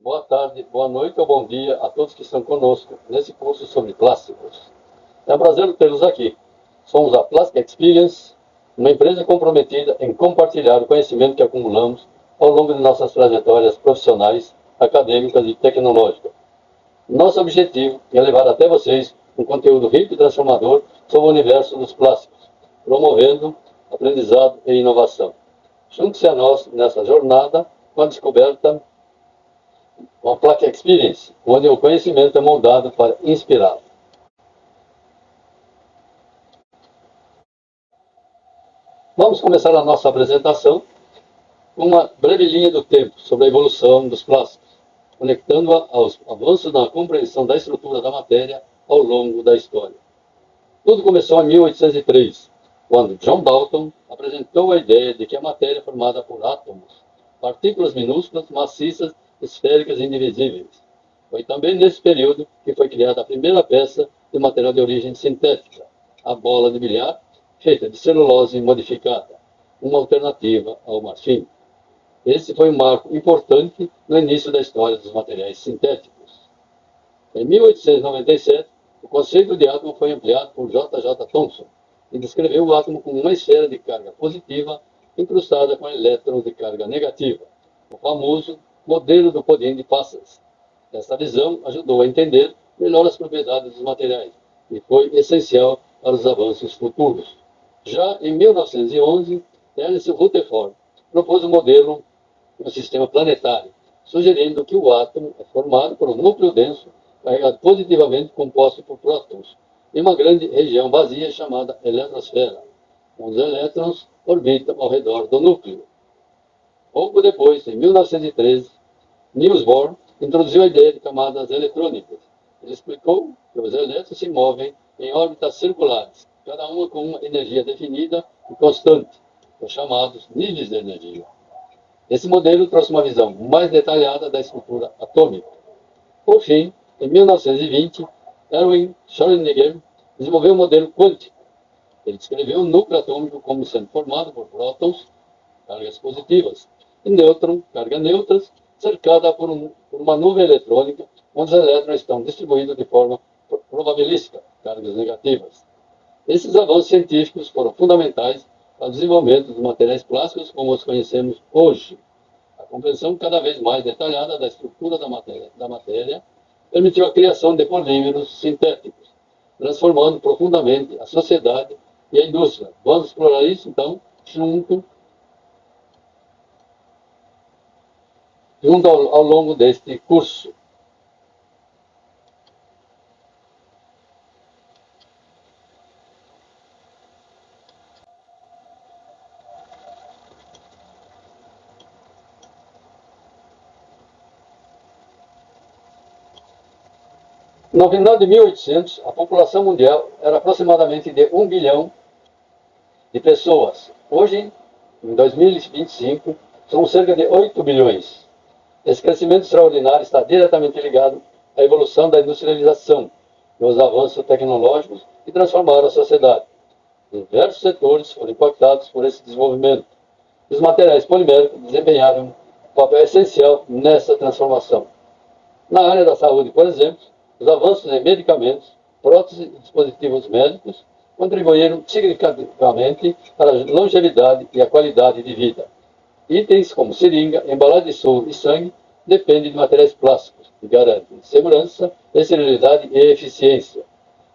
Boa tarde, boa noite ou bom dia a todos que estão conosco nesse curso sobre plásticos. É um prazer tê-los aqui. Somos a Plastic Experience, uma empresa comprometida em compartilhar o conhecimento que acumulamos ao longo de nossas trajetórias profissionais, acadêmicas e tecnológicas. Nosso objetivo é levar até vocês um conteúdo rico e transformador sobre o universo dos plásticos, promovendo aprendizado e inovação. Junte-se a nós nessa jornada com a descoberta uma Plaque Experience, onde o conhecimento é moldado para inspirar. Vamos começar a nossa apresentação com uma breve linha do tempo sobre a evolução dos plásticos, conectando-a aos avanços na compreensão da estrutura da matéria ao longo da história. Tudo começou em 1803, quando John Dalton apresentou a ideia de que a matéria é formada por átomos, partículas minúsculas, maciças, esféricas e indivisíveis. Foi também nesse período que foi criada a primeira peça de material de origem sintética, a bola de bilhar, feita de celulose modificada, uma alternativa ao marfim. Esse foi um marco importante no início da história dos materiais sintéticos. Em 1897, o conceito de átomo foi ampliado por J. J. Thomson e descreveu o átomo como uma esfera de carga positiva incrustada com elétrons de carga negativa, o famoso modelo do pudim de passas. Essa visão ajudou a entender melhor as propriedades dos materiais e foi essencial para os avanços futuros. Já em 1911, Ernest Rutherford propôs um modelo do sistema planetário, sugerindo que o átomo é formado por um núcleo denso carregado positivamente composto por prótons em uma grande região vazia chamada eletrosfera, onde os elétrons orbitam ao redor do núcleo. Pouco depois, em 1913, Niels Bohr introduziu a ideia de camadas eletrônicas. Ele explicou que os elétrons se movem em órbitas circulares, cada uma com uma energia definida e constante, os chamados níveis de energia. Esse modelo trouxe uma visão mais detalhada da estrutura atômica. Por fim, em 1920, Erwin Schrödinger desenvolveu um modelo quântico. Ele descreveu o núcleo atômico como sendo formado por prótons, cargas positivas, e nêutrons, cargas neutras, cercada por uma nuvem eletrônica, onde os elétrons estão distribuídos de forma probabilística, cargas negativas. Esses avanços científicos foram fundamentais para o desenvolvimento dos materiais plásticos como os conhecemos hoje. A compreensão cada vez mais detalhada da estrutura da matéria permitiu a criação de polímeros sintéticos, transformando profundamente a sociedade e a indústria. Vamos explorar isso, então, junto ao longo deste curso. No final de 1800, a população mundial era aproximadamente de 1 bilhão de pessoas. Hoje, em 2025, somos cerca de 8 bilhões. Esse crescimento extraordinário está diretamente ligado à evolução da industrialização e aos avanços tecnológicos que transformaram a sociedade. Diversos setores foram impactados por esse desenvolvimento. Os materiais poliméricos desempenharam um papel essencial nessa transformação. Na área da saúde, por exemplo, os avanços em medicamentos, próteses e dispositivos médicos contribuíram significativamente para a longevidade e a qualidade de vida. Itens como seringa, embalagem de soro e sangue dependem de materiais plásticos, que garantem segurança, esterilidade e eficiência.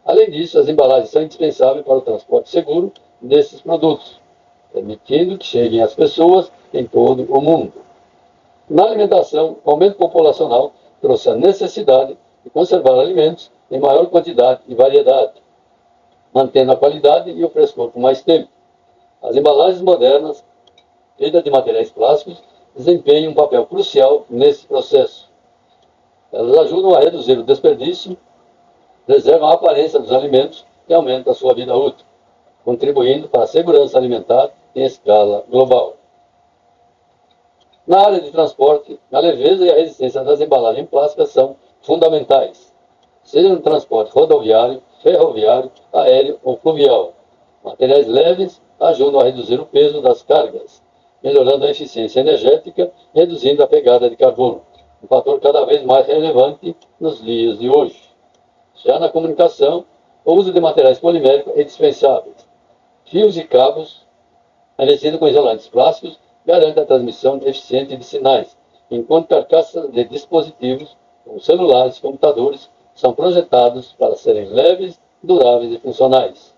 Além disso, as embalagens são indispensáveis para o transporte seguro desses produtos, permitindo que cheguem às pessoas em todo o mundo. Na alimentação, o aumento populacional trouxe a necessidade de conservar alimentos em maior quantidade e variedade, mantendo a qualidade e o frescor por mais tempo. As embalagens modernas, feitas de materiais plásticos, desempenham um papel crucial nesse processo. Elas ajudam a reduzir o desperdício, preservam a aparência dos alimentos e aumentam a sua vida útil, contribuindo para a segurança alimentar em escala global. Na área de transporte, a leveza e a resistência das embalagens plásticas são fundamentais, seja no transporte rodoviário, ferroviário, aéreo ou fluvial. Materiais leves ajudam a reduzir o peso das cargas, melhorando a eficiência energética, reduzindo a pegada de carbono. um fator cada vez mais relevante nos dias de hoje. Já na comunicação, o uso de materiais poliméricos é dispensável. Fios e cabos, revestidos com isolantes plásticos, garante a transmissão eficiente de sinais, enquanto carcaças de dispositivos, como celulares e computadores, são projetados para serem leves, duráveis e funcionais.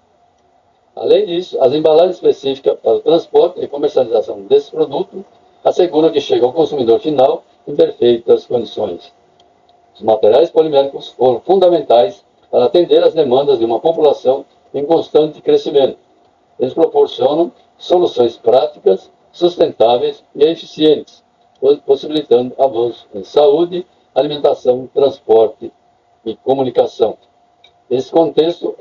Além disso, as embalagens específicas para o transporte e comercialização desses produtos asseguram que chegam ao consumidor final em perfeitas condições. Os materiais poliméricos foram fundamentais para atender às demandas de uma população em constante crescimento. Eles proporcionam soluções práticas, sustentáveis e eficientes, possibilitando avanços em saúde, alimentação, transporte e comunicação. Esse contexto,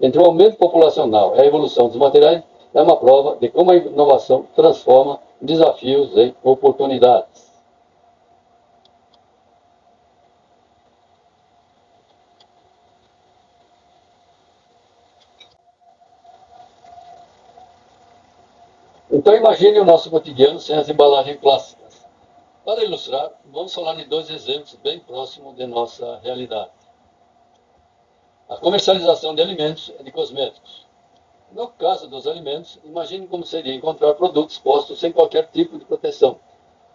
entre o aumento populacional e a evolução dos materiais, é uma prova de como a inovação transforma desafios em oportunidades. Então imagine o nosso cotidiano sem as embalagens plásticas. Para ilustrar, vamos falar de dois exemplos bem próximos de nossa realidade. A comercialização de alimentos e de cosméticos. No caso dos alimentos, imagine como seria encontrar produtos postos sem qualquer tipo de proteção.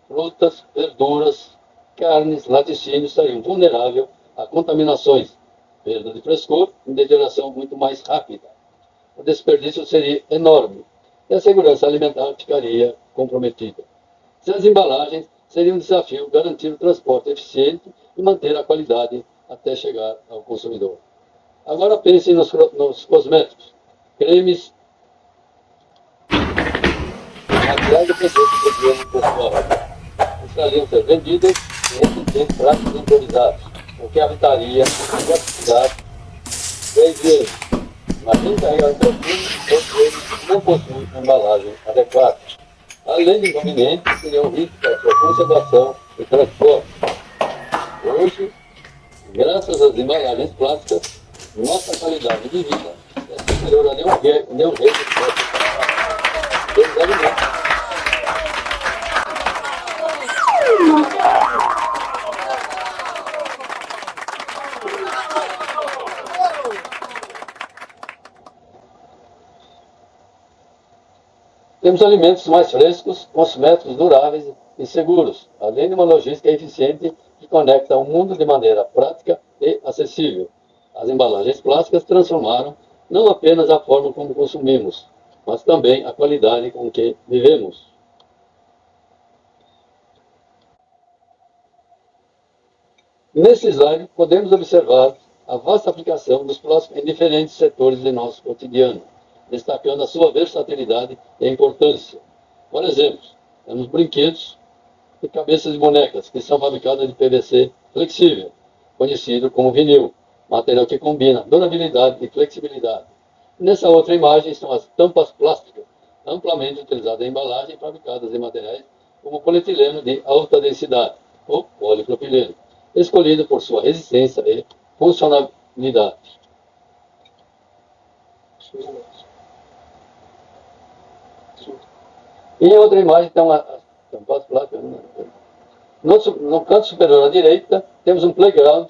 Frutas, verduras, carnes, laticínios estariam vulneráveis a contaminações, perda de frescor e deterioração muito mais rápida. O desperdício seria enorme e a segurança alimentar ficaria comprometida. Sem as embalagens, seria um desafio garantir o transporte eficiente e manter a qualidade até chegar ao consumidor. Agora pense nos cosméticos, cremes, materiais de proteção de higiene pessoal. Estariam ser vendidos em práticos improvisados, o que evitaria a quantidade de higiene. Imagine carregar um perfume ou eles não possuem embalagem adequada. Além de inconvenientes, seriam riscos para sua conservação e transporte. Hoje, graças às embalagens plásticas, nossa qualidade de vida é superior a nenhum jeito dos alimentos. Temos alimentos mais frescos, cosméticos duráveis e seguros, além de uma logística eficiente que conecta o mundo de maneira prática e acessível. As embalagens plásticas transformaram não apenas a forma como consumimos, mas também a qualidade com que vivemos. Nesse slide, podemos observar a vasta aplicação dos plásticos em diferentes setores de nosso cotidiano, destacando a sua versatilidade e importância. Por exemplo, temos brinquedos e cabeças de bonecas, que são fabricadas de PVC flexível, conhecido como vinil, material que combina durabilidade e flexibilidade. Nessa outra imagem estão as tampas plásticas, amplamente utilizadas em embalagens fabricadas de materiais como polietileno de alta densidade, ou polipropileno, escolhido por sua resistência e funcionalidade. E em outra imagem estão as tampas plásticas. No canto superior à direita, temos um playground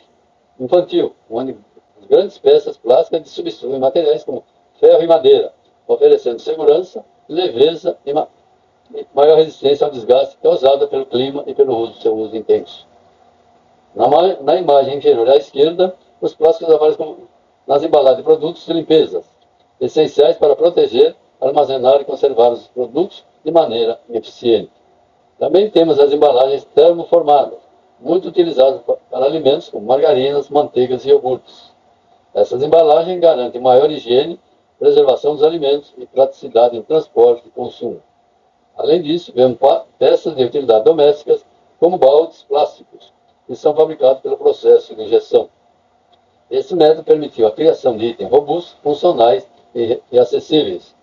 infantil, onde as grandes peças plásticas substituem materiais como ferro e madeira, oferecendo segurança, leveza e maior resistência ao desgaste causado pelo clima e pelo seu uso intenso. Na imagem inferior à esquerda, os plásticos aparecem nas embalagens de produtos de limpeza, essenciais para proteger, armazenar e conservar os produtos de maneira eficiente. Também temos as embalagens termoformadas, muito utilizadas para alimentos como margarinas, manteigas e iogurtes. Essas embalagens garantem maior higiene, preservação dos alimentos e praticidade em transporte e consumo. Além disso, vemos peças de utilidade domésticas, como baldes plásticos, que são fabricados pelo processo de injeção. Esse método permitiu a criação de itens robustos, funcionais e acessíveis.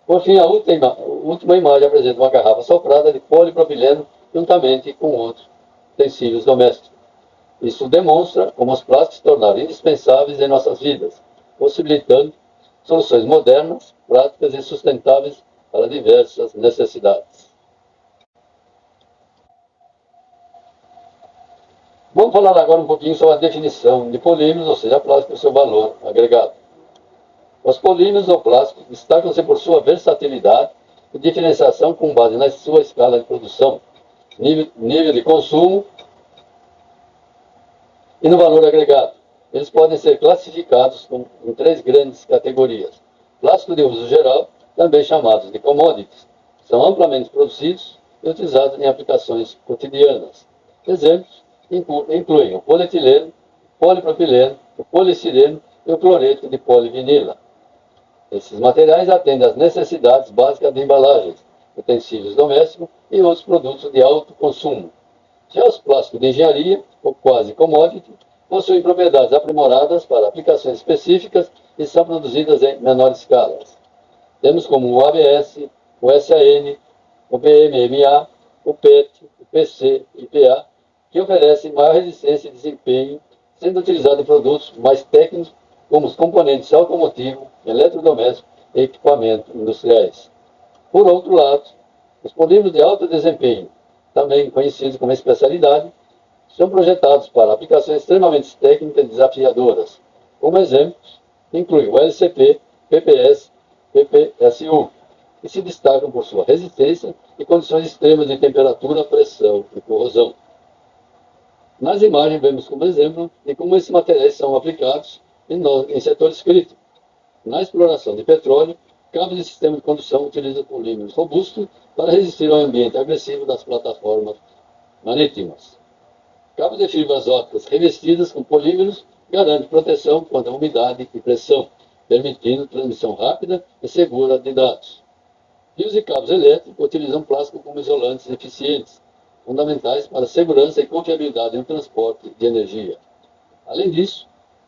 Por fim, a última imagem apresenta uma garrafa soprada de polipropileno juntamente com outros utensílios domésticos. Isso demonstra como os plásticos se tornaram indispensáveis em nossas vidas, possibilitando soluções modernas, práticas e sustentáveis para diversas necessidades. Vamos falar agora um pouquinho sobre a definição de polímeros, ou seja, plástico e o seu valor agregado. Os polímeros ou plásticos destacam-se por sua versatilidade e diferenciação com base na sua escala de produção, nível de consumo e no valor agregado. Eles podem ser classificados em três grandes categorias. Plástico de uso geral, também chamados de commodities, são amplamente produzidos e utilizados em aplicações cotidianas. Exemplos incluem o polietileno, polipropileno, o polistireno e o cloreto de polivinila. Esses materiais atendem às necessidades básicas de embalagens, utensílios domésticos e outros produtos de alto consumo. Já os plásticos de engenharia, ou quase commodity, possuem propriedades aprimoradas para aplicações específicas e são produzidas em menor escala. Temos como o ABS, o SAN, o PMMA, o PET, o PC e PA, que oferecem maior resistência e desempenho, sendo utilizado em produtos mais técnicos, como os componentes automotivos, eletrodomésticos e equipamentos industriais. Por outro lado, os polímeros de alto desempenho, também conhecidos como especialidade, são projetados para aplicações extremamente técnicas e desafiadoras. Como exemplos, inclui o LCP, PPS, PPSU, que se destacam por sua resistência e condições extremas de temperatura, pressão e corrosão. Nas imagens vemos como exemplo de como esses materiais são aplicados em setores críticos. Na exploração de petróleo, cabos de sistema de condução utilizam polímeros robustos para resistir ao ambiente agressivo das plataformas marítimas. Cabos de fibras ópticas revestidas com polímeros garantem proteção contra umidade e pressão, permitindo transmissão rápida e segura de dados. Fios e cabos elétricos utilizam plástico como isolantes eficientes, fundamentais para a segurança e confiabilidade no transporte de energia. Além disso,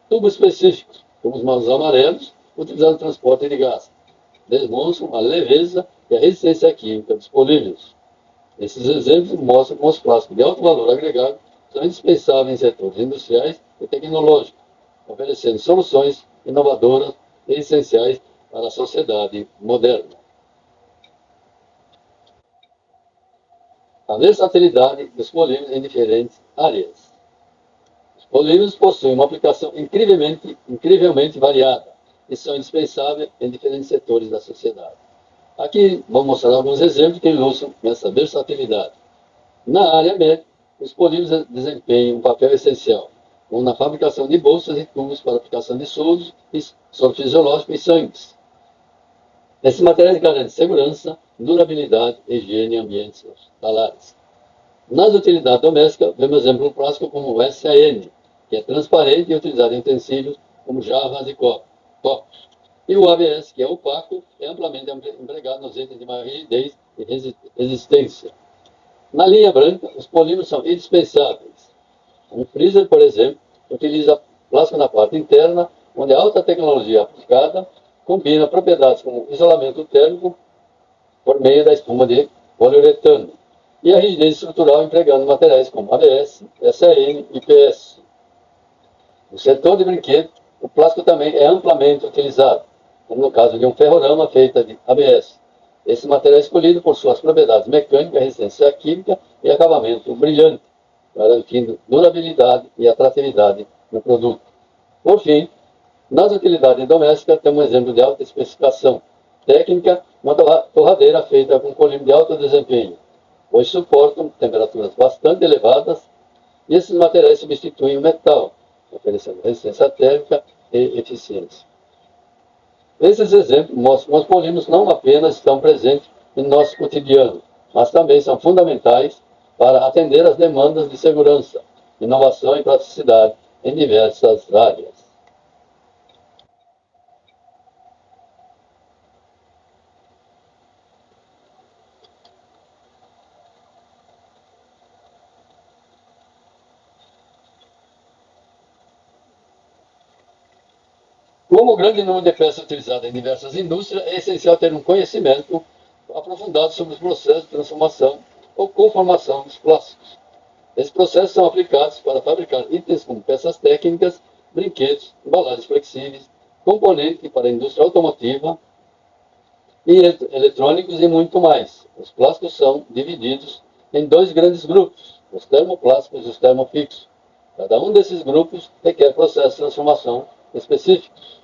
tubos específicos, como os maus amarelos, utilizados no transporte de gás, demonstram a leveza e a resistência química dos polímeros. Esses exemplos mostram como os plásticos de alto valor agregado são indispensáveis em setores industriais e tecnológicos, oferecendo soluções inovadoras e essenciais para a sociedade moderna. A versatilidade dos polímeros em diferentes áreas. Os polímeros possuem uma aplicação incrivelmente variada e são indispensáveis em diferentes setores da sociedade. Aqui vamos mostrar alguns exemplos que ilustram essa versatilidade. Na área médica, os polímeros desempenham um papel essencial, como na fabricação de bolsas e tubos para aplicação de soros fisiológicos e sangues. Esses materiais garantem segurança, durabilidade e higiene em ambientes hospitalares. Nas utilidades domésticas, vemos exemplo plástico como o SAN, que é transparente e utilizado em utensílios como jarras e copos. E o ABS, que é opaco, é amplamente empregado nos itens de maior rigidez e resistência. Na linha branca, os polímeros são indispensáveis. Um freezer, por exemplo, utiliza plástico na parte interna, onde a alta tecnologia aplicada combina propriedades como isolamento térmico por meio da espuma de poliuretano e a rigidez estrutural empregando materiais como ABS, SAN e PS. No setor de brinquedos, o plástico também é amplamente utilizado, como no caso de um ferrorama feita de ABS. Esse material é escolhido por suas propriedades mecânicas, resistência química e acabamento brilhante, garantindo durabilidade e atratividade no produto. Por fim, nas utilidades domésticas, temos um exemplo de alta especificação técnica, uma torradeira feita com polímero de alto desempenho, pois suportam temperaturas bastante elevadas e esses materiais substituem o metal, oferecendo resistência térmica e eficiência. Esses exemplos mostram que os polímeros não apenas estão presentes em nosso cotidiano, mas também são fundamentais para atender às demandas de segurança, inovação e praticidade em diversas áreas. Como o grande número de peças utilizadas em diversas indústrias, é essencial ter um conhecimento aprofundado sobre os processos de transformação ou conformação dos plásticos. Esses processos são aplicados para fabricar itens como peças técnicas, brinquedos, embalagens flexíveis, componentes para a indústria automotiva e eletrônicos e muito mais. Os plásticos são divididos em dois grandes grupos, os termoplásticos e os termofixos. Cada um desses grupos requer processos de transformação específicos.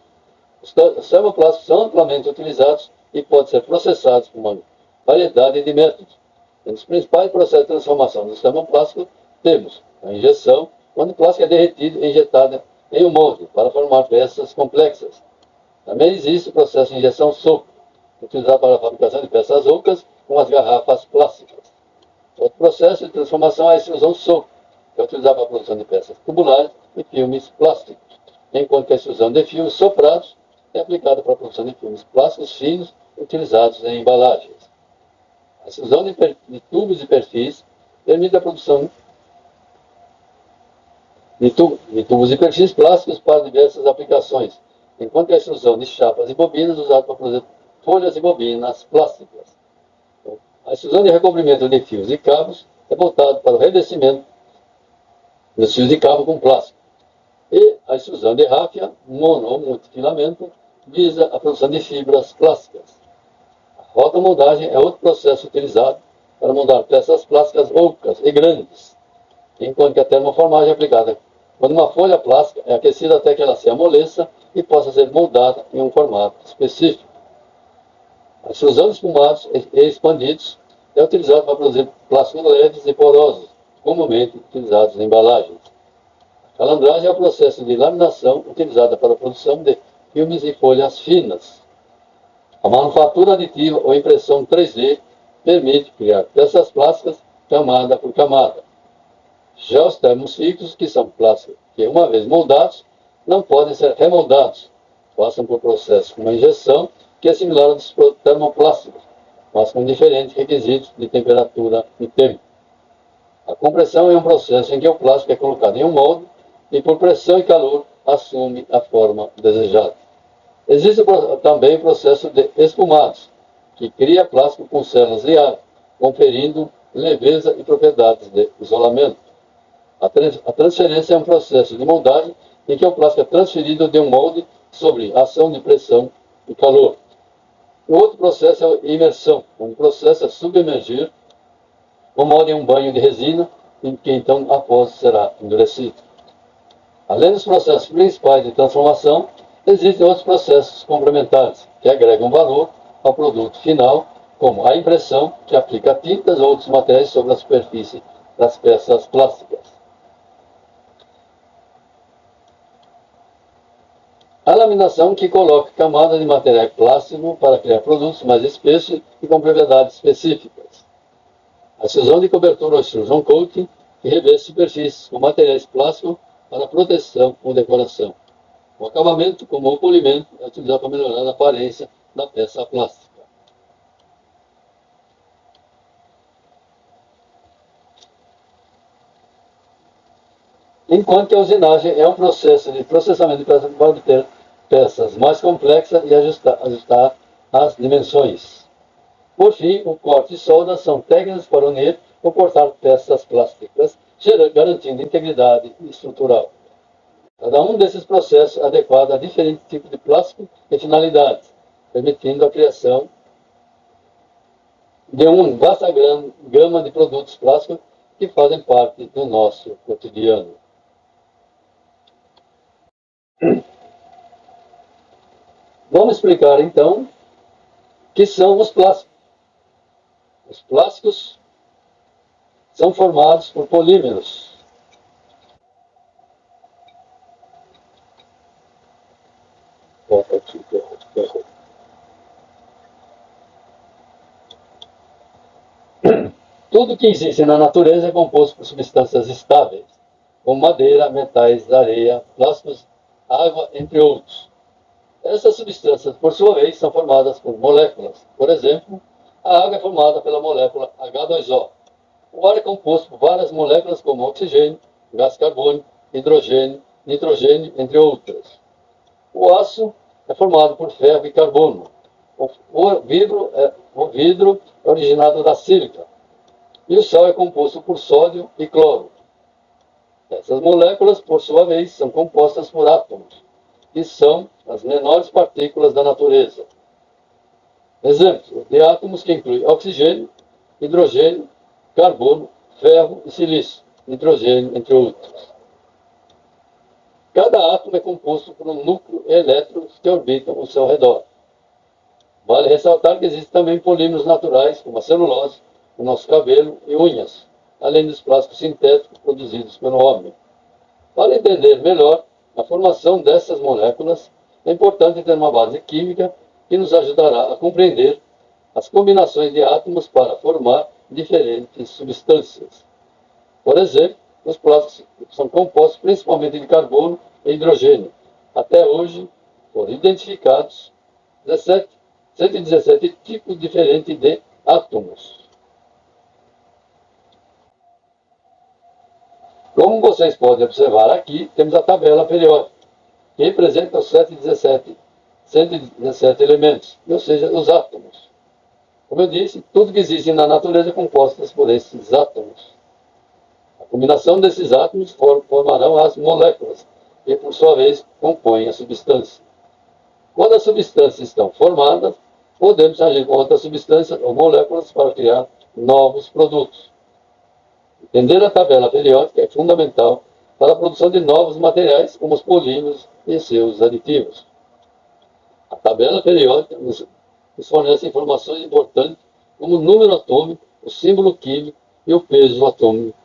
Os termoplásticos são amplamente utilizados e podem ser processados por uma variedade de métodos. Entre os principais processos de transformação dos termoplásticos temos a injeção, quando o plástico é derretido e injetado em um molde para formar peças complexas. Também existe o processo de injeção soco, utilizado para a fabricação de peças ocas com as garrafas plásticas. Outro processo de transformação é a extrusão soco, que é utilizado para a produção de peças tubulares e filmes plásticos, enquanto que a extrusão de fios soprados é aplicada para a produção de filmes plásticos finos utilizados em embalagens. A extrusão de tubos e perfis permite a produção de tubos e perfis plásticos para diversas aplicações, enquanto que a extrusão de chapas e bobinas é usada para produzir folhas e bobinas plásticas. A extrusão de recobrimento de fios e cabos é voltada para o revestimento dos fios de cabo com plástico. E a extrusão de ráfia, mono ou multifilamento, visa a produção de fibras plásticas. A rotomoldagem é outro processo utilizado para moldar peças plásticas ocas e grandes, enquanto que a termoformagem é aplicada quando uma folha plástica é aquecida até que ela se amoleça e possa ser moldada em um formato específico. A extrusão de espumados e expandidos é utilizada para produzir plásticos leves e porosos, comumente utilizados em embalagens. A calandragem é o processo de laminação utilizado para a produção de filmes e folhas finas. A manufatura aditiva ou impressão 3D permite criar peças plásticas camada por camada. Já os termociclos, que são plásticos que, uma vez moldados, não podem ser remoldados, passam por processo como a injeção, que é similar ao dos termoplásticos, mas com diferentes requisitos de temperatura e tempo. A compressão é um processo em que o plástico é colocado em um molde e, por pressão e calor, assume a forma desejada. Existe também o processo de espumados, que cria plástico com células de ar, conferindo leveza e propriedades de isolamento. A transferência é um processo de moldagem em que o plástico é transferido de um molde sobre ação de pressão e calor. O outro processo é a imersão, onde o processo é submergir o molde em um banho de resina, em que então após será endurecido. Além dos processos principais de transformação, existem outros processos complementares, que agregam valor ao produto final, como a impressão, que aplica tintas ou outros materiais sobre a superfície das peças plásticas. A laminação, que coloca camadas de material plástico para criar produtos mais espessos e com propriedades específicas. A extrusão de cobertura ou extrusion coating, que reveste superfícies com materiais plásticos para proteção ou decoração. O acabamento, como o polimento, é utilizado para melhorar a aparência da peça plástica. Enquanto que a usinagem é um processo de processamento de peças para obter peças mais complexas e ajustar as dimensões. Por fim, o corte e solda são técnicas para unir ou cortar peças plásticas, garantindo integridade estrutural. Cada um desses processos é adequado a diferentes tipos de plástico e finalidades, permitindo a criação de uma vasta gama de produtos plásticos que fazem parte do nosso cotidiano. Vamos explicar então o que são os plásticos. Os plásticos são formados por polímeros. Tudo que existe na natureza é composto por substâncias estáveis, como madeira, metais, areia, plásticos, água, entre outros. Essas substâncias, por sua vez, são formadas por moléculas. Por exemplo, a água é formada pela molécula H2O. O ar é composto por várias moléculas como oxigênio, gás carbônico, hidrogênio, nitrogênio, entre outras. O aço é formado por ferro e carbono. O vidro é originado da sílica. E o sal é composto por sódio e cloro. Essas moléculas, por sua vez, são compostas por átomos, que são as menores partículas da natureza. Exemplos de átomos que incluem oxigênio, hidrogênio, carbono, ferro e silício, nitrogênio, entre outros. Cada átomo é composto por um núcleo e elétrons que orbitam ao seu redor. Vale ressaltar que existem também polímeros naturais, como a celulose, o nosso cabelo e unhas, além dos plásticos sintéticos produzidos pelo homem. Para entender melhor a formação dessas moléculas, é importante ter uma base química que nos ajudará a compreender as combinações de átomos para formar diferentes substâncias. Por exemplo, os plásticos são compostos principalmente de carbono e hidrogênio. Até hoje, foram identificados 117 tipos diferentes de átomos. Como vocês podem observar aqui, temos a tabela periódica, que representa os 117 elementos, ou seja, os átomos. Como eu disse, tudo que existe na natureza é composto por esses átomos. A combinação desses átomos formarão as moléculas, que por sua vez compõem a substância. Quando as substâncias estão formadas, podemos agir com outras substâncias ou moléculas para criar novos produtos. Entender a tabela periódica é fundamental para a produção de novos materiais, como os polímeros e seus aditivos. A tabela periódica nos fornece informações importantes, como o número atômico, o símbolo químico e o peso atômico,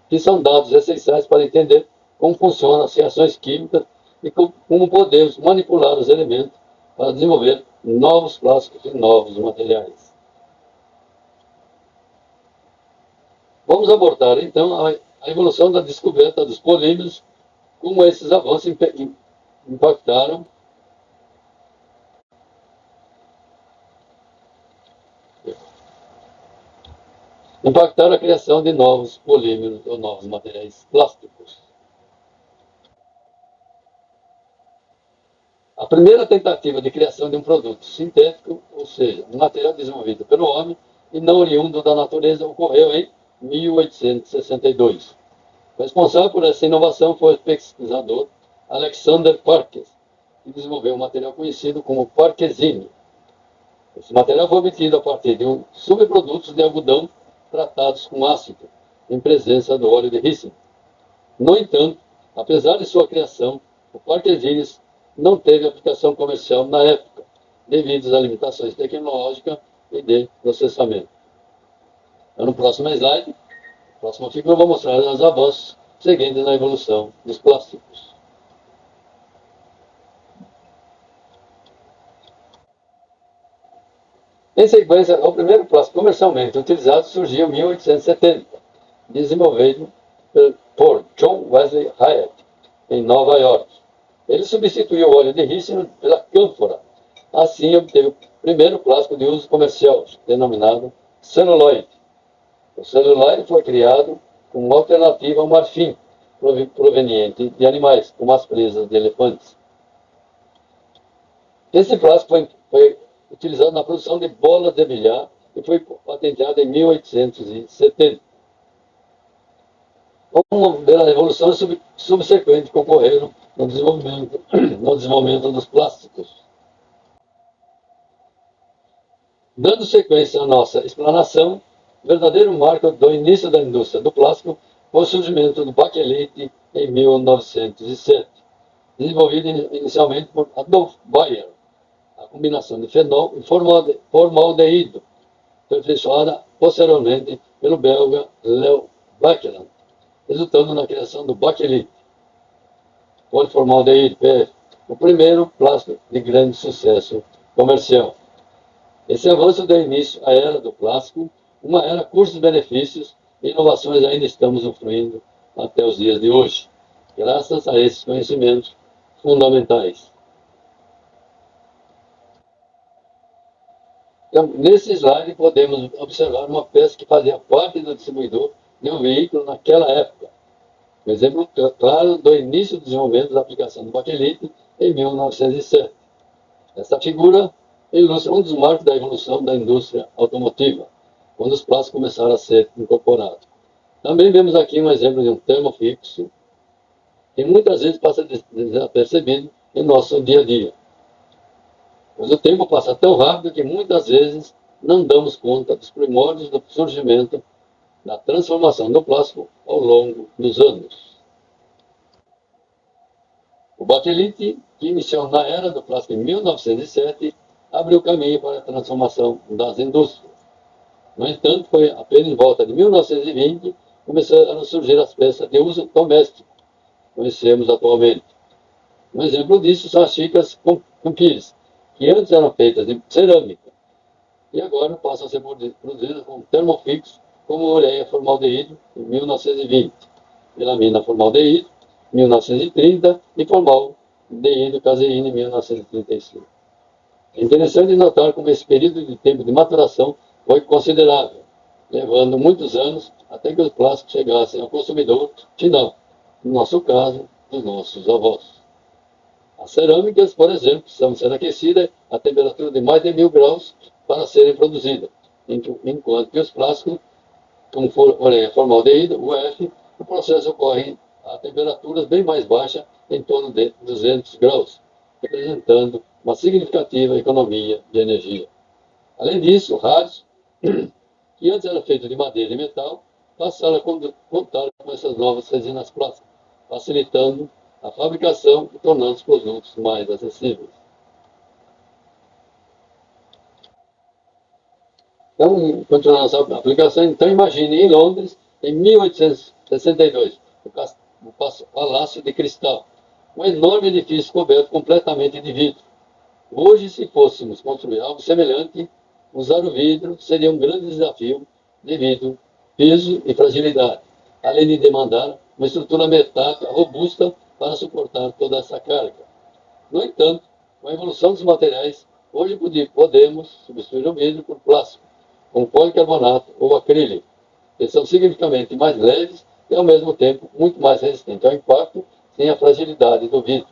que são dados essenciais para entender como funcionam as reações químicas e como podemos manipular os elementos para desenvolver novos plásticos e novos materiais. Vamos abordar, então, a evolução da descoberta dos polímeros, como esses avanços impactaram a criação de novos polímeros ou novos materiais plásticos. A primeira tentativa de criação de um produto sintético, ou seja, um material desenvolvido pelo homem e não oriundo da natureza, ocorreu em 1862. O responsável por essa inovação foi o pesquisador Alexander Parkes, que desenvolveu um material conhecido como parquesine. Esse material foi obtido a partir de subprodutos de algodão tratados com ácido, em presença do óleo de rícino. No entanto, apesar de sua criação, o parquesine não teve aplicação comercial na época, devido às limitações tecnológicas e de processamento. Então, no próximo slide, próxima figura, eu vou mostrar os avanços seguintes na evolução dos plásticos. Em sequência, o primeiro plástico comercialmente utilizado surgiu em 1870, desenvolvido por John Wesley Hyatt, em Nova York. Ele substituiu o óleo de rícino pela cânfora. Assim, obteve o primeiro plástico de uso comercial, denominado celuloide. O celuloide foi criado como alternativa ao marfim, proveniente de animais, como as presas de elefantes. Esse plástico foi utilizado na produção de bolas de bilhar e foi patenteado em 1870. Uma das revoluções subsequentes que ocorreram no desenvolvimento dos plásticos. Dando sequência à nossa explanação, o verdadeiro marco do início da indústria do plástico foi o surgimento do baquelite em 1907, desenvolvido inicialmente por Adolf Bayer. A combinação de fenol e formaldeído, aperfeiçoada posteriormente pelo belga Leo Baekeland, resultando na criação do baquelite, poliformaldeído, PF, o primeiro plástico de grande sucesso comercial. Esse avanço deu início à era do plástico, uma era custos-benefícios e inovações ainda estamos usufruindo até os dias de hoje, graças a esses conhecimentos fundamentais. Então, nesse slide podemos observar uma peça que fazia parte do distribuidor de um veículo naquela época. Um exemplo claro do início do desenvolvimento da aplicação do baquelite em 1907. Essa figura ilustra um dos marcos da evolução da indústria automotiva, quando os plásticos começaram a ser incorporados. Também vemos aqui um exemplo de um termo fixo, que muitas vezes passa desapercebido em nosso dia a dia. Mas o tempo passa tão rápido que muitas vezes não damos conta dos primórdios do surgimento da transformação do plástico ao longo dos anos. O baquelite, que iniciou na era do plástico em 1907, abriu caminho para a transformação das indústrias. No entanto, foi apenas em volta de 1920 que começaram a surgir as peças de uso doméstico, que conhecemos atualmente. Um exemplo disso são as xícaras com pires, que antes eram feitas de cerâmica e agora passam a ser produzidas com termofix, como ureia formaldeído, em 1920, melamina formaldeído, em 1930, e formaldeído caseína, em 1935. É interessante notar como esse período de tempo de maturação foi considerável, levando muitos anos até que os plásticos chegassem ao consumidor final, no nosso caso, dos nossos avós. As cerâmicas, por exemplo, precisam ser aquecidas a temperatura de mais de 1000 graus para serem produzidas, enquanto que os plásticos, como formaldeído, UF, o processo ocorre a temperaturas bem mais baixas, em torno de 200 graus, representando uma significativa economia de energia. Além disso, rádios, que antes eram feitos de madeira e metal, passaram a contar com essas novas resinas plásticas, facilitando a fabricação e tornando os produtos mais acessíveis. Então, continuando nossa aplicação, então imagine em Londres, em 1862, o Palácio de Cristal, um enorme edifício coberto completamente de vidro. Hoje, se fôssemos construir algo semelhante, usar o vidro seria um grande desafio devido peso e fragilidade, além de demandar uma estrutura metálica robusta para suportar toda essa carga. No entanto, com a evolução dos materiais, hoje podemos substituir o vidro por plástico, como policarbonato ou acrílico. Eles são significativamente mais leves e, ao mesmo tempo, muito mais resistentes ao impacto, sem a fragilidade do vidro.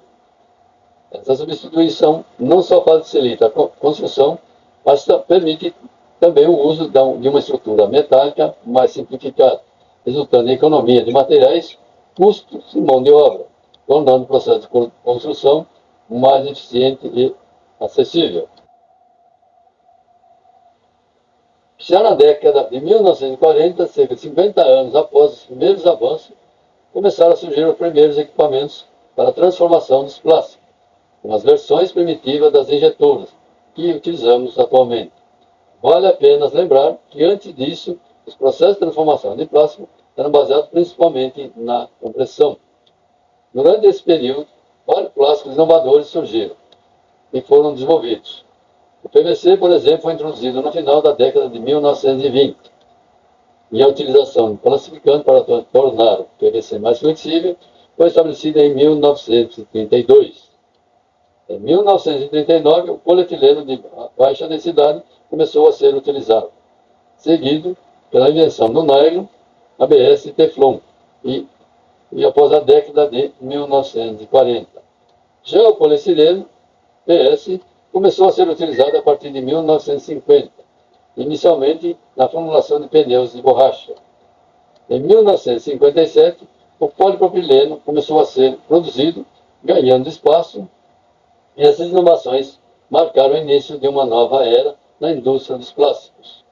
Essa substituição não só facilita a construção, mas permite também o uso de uma estrutura metálica mais simplificada, resultando em economia de materiais, custos e mão de obra, tornando o processo de construção mais eficiente e acessível. Já na década de 1940, cerca de 50 anos após os primeiros avanços, começaram a surgir os primeiros equipamentos para a transformação dos plásticos, com as versões primitivas das injetoras, que utilizamos atualmente. Vale a pena lembrar que, antes disso, os processos de transformação de plástico eram baseados principalmente na compressão. Durante esse período, vários plásticos inovadores surgiram e foram desenvolvidos. O PVC, por exemplo, foi introduzido no final da década de 1920, e a utilização de plastificante para tornar o PVC mais flexível foi estabelecida em 1932. Em 1939, o polietileno de baixa densidade começou a ser utilizado, seguido pela invenção do nylon, ABS e Teflon, e após a década de 1940. Já o poliestireno, PS, começou a ser utilizado a partir de 1950, inicialmente na formulação de pneus de borracha. Em 1957, o polipropileno começou a ser produzido, ganhando espaço, e essas inovações marcaram o início de uma nova era na indústria dos plásticos,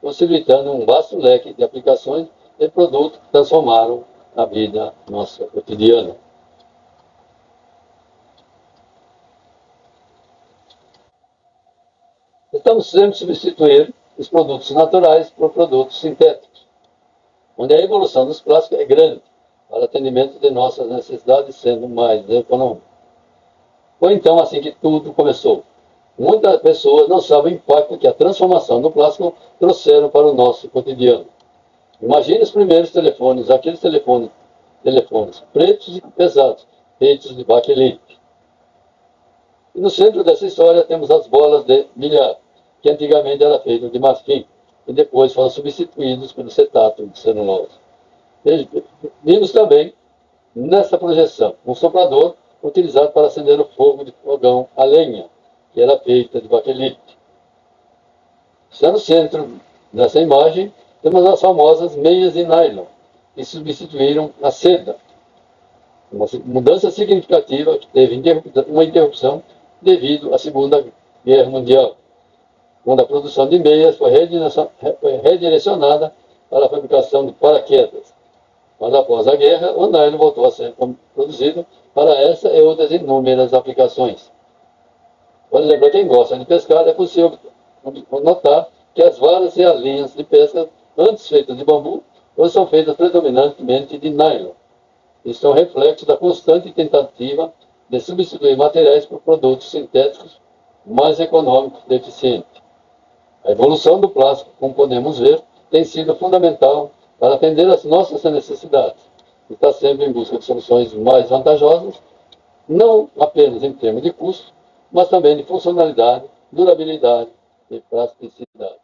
possibilitando um vasto leque de aplicações e produtos que transformaram a vida nossa cotidiana. Estamos sempre substituindo os produtos naturais por produtos sintéticos, onde a evolução dos plásticos é grande para atendimento de nossas necessidades, sendo mais econômico. Foi então assim que tudo começou. Muitas pessoas não sabem o impacto que a transformação do plástico trouxeram para o nosso cotidiano. Imagine os primeiros telefones, aqueles telefones pretos e pesados, feitos de baquelite. E no centro dessa história temos as bolas de bilhar, que antigamente era feito de marfim, e depois foram substituídos pelo acetato de celulose. Vimos também, nessa projeção, um soprador utilizado para acender o fogo de fogão a lenha, que era feita de baquelite. Já no centro dessa imagem, temos as famosas meias de nylon, que substituíram a seda. Uma mudança significativa que teve uma interrupção devido à Segunda Guerra Mundial, quando a produção de meias foi redirecionada para a fabricação de paraquedas. Mas após a guerra, o nylon voltou a ser produzido para essa e outras inúmeras aplicações. Por exemplo, para quem gosta de pescar, é possível notar que as varas e as linhas de pesca, antes feitas de bambu, hoje são feitas predominantemente de nylon. Isso é um reflexo da constante tentativa de substituir materiais por produtos sintéticos mais econômicos e eficientes. A evolução do plástico, como podemos ver, tem sido fundamental para atender às nossas necessidades. Está sempre em busca de soluções mais vantajosas, não apenas em termos de custo, mas também de funcionalidade, durabilidade e praticidade.